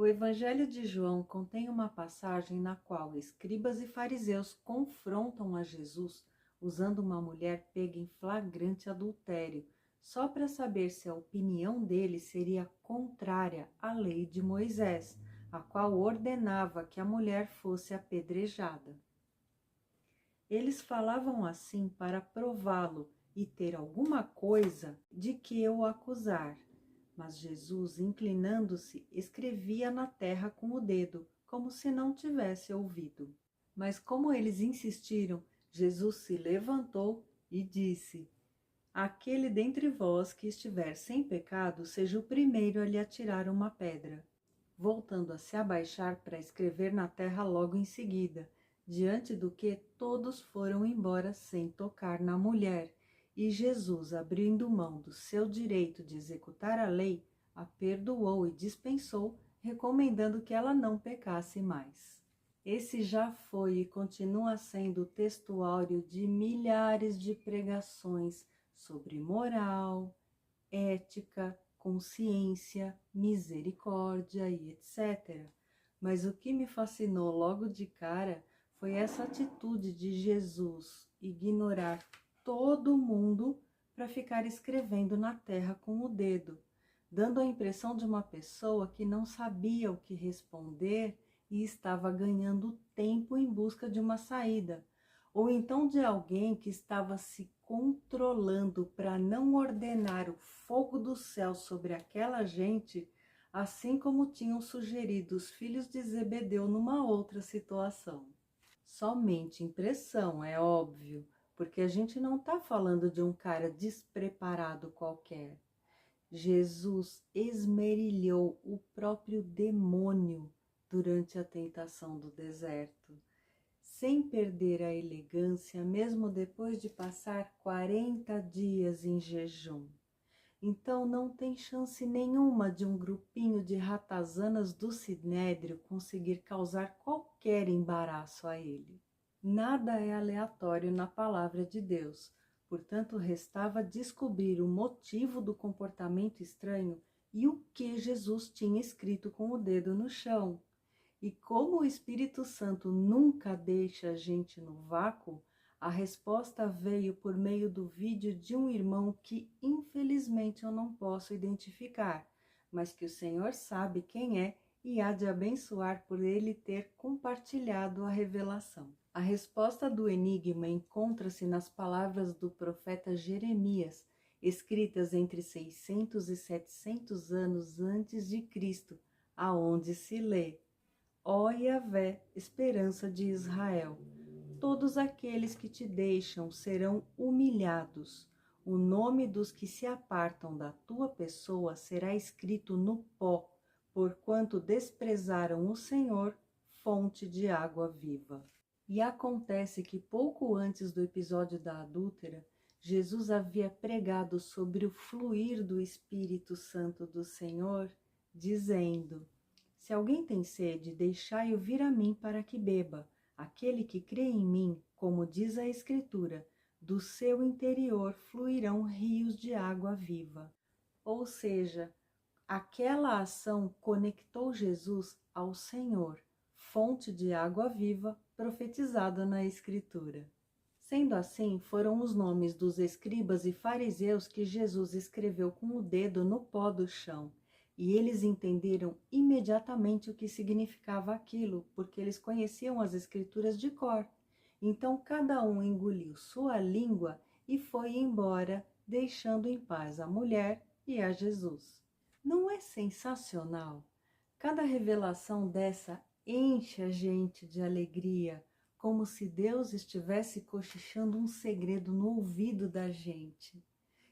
O Evangelho de João contém uma passagem na qual escribas e fariseus confrontam a Jesus usando uma mulher pega em flagrante adultério, só para saber se a opinião dele seria contrária à lei de Moisés, a qual ordenava que a mulher fosse apedrejada. Eles falavam assim para prová-lo e ter alguma coisa de que o acusar. Mas Jesus, inclinando-se, escrevia na terra com o dedo, como se não tivesse ouvido. Mas como eles insistiram, Jesus se levantou e disse: Aquele dentre vós que estiver sem pecado, seja o primeiro a lhe atirar uma pedra. Voltando a se abaixar para escrever na terra logo em seguida, diante do que todos foram embora sem tocar na mulher, e Jesus, abrindo mão do seu direito de executar a lei, a perdoou e dispensou, recomendando que ela não pecasse mais. Esse já foi e continua sendo o textuário de milhares de pregações sobre moral, ética, consciência, misericórdia e etc. Mas o que me fascinou logo de cara foi essa atitude de Jesus ignorar todo mundo para ficar escrevendo na terra com o dedo, dando a impressão de uma pessoa que não sabia o que responder e estava ganhando tempo em busca de uma saída, ou então de alguém que estava se controlando para não ordenar o fogo do céu sobre aquela gente, assim como tinham sugerido os filhos de Zebedeu numa outra situação. Somente impressão, é óbvio, porque a gente não está falando de um cara despreparado qualquer. Jesus esmerilhou o próprio demônio durante a tentação do deserto, sem perder a elegância, mesmo depois de passar 40 dias em jejum. Então não tem chance nenhuma de um grupinho de ratazanas do Sinédrio conseguir causar qualquer embaraço a ele. Nada é aleatório na palavra de Deus, portanto restava descobrir o motivo do comportamento estranho e o que Jesus tinha escrito com o dedo no chão. E como o Espírito Santo nunca deixa a gente no vácuo, a resposta veio por meio do vídeo de um irmão que infelizmente eu não posso identificar, mas que o Senhor sabe quem é e há de abençoar por ele ter compartilhado a revelação. A resposta do enigma encontra-se nas palavras do profeta Jeremias, escritas entre 600 e 700 anos antes de Cristo, aonde se lê: Ó Yahvé, esperança de Israel, todos aqueles que te deixam serão humilhados. O nome dos que se apartam da tua pessoa será escrito no pó, porquanto desprezaram o Senhor, fonte de água viva. E acontece que pouco antes do episódio da adúltera, Jesus havia pregado sobre o fluir do Espírito Santo do Senhor, dizendo: Se alguém tem sede, deixai-o vir a mim para que beba. Aquele que crê em mim, como diz a Escritura, do seu interior fluirão rios de água viva. Ou seja, aquela ação conectou Jesus ao Senhor, fonte de água viva, profetizada na Escritura. Sendo assim, foram os nomes dos escribas e fariseus que Jesus escreveu com o dedo no pó do chão. E eles entenderam imediatamente o que significava aquilo, porque eles conheciam as Escrituras de cor. Então cada um engoliu sua língua e foi embora, deixando em paz a mulher e a Jesus. Não é sensacional? Cada revelação dessa enche a gente de alegria, como se Deus estivesse cochichando um segredo no ouvido da gente.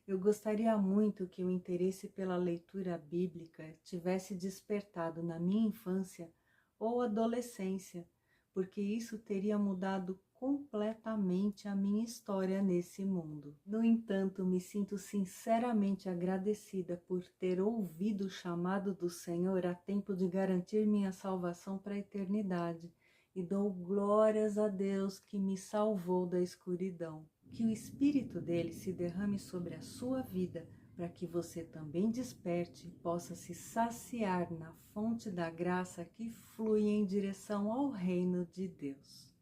Eu gostaria muito que o interesse pela leitura bíblica tivesse despertado na minha infância ou adolescência, porque isso teria mudado completamente a minha história nesse mundo. No entanto, me sinto sinceramente agradecida por ter ouvido o chamado do Senhor a tempo de garantir minha salvação para a eternidade, e dou glórias a Deus que me salvou da escuridão. Que o Espírito dele se derrame sobre a sua vida, para que você também desperte e possa se saciar na fonte da graça que flui em direção ao reino de Deus.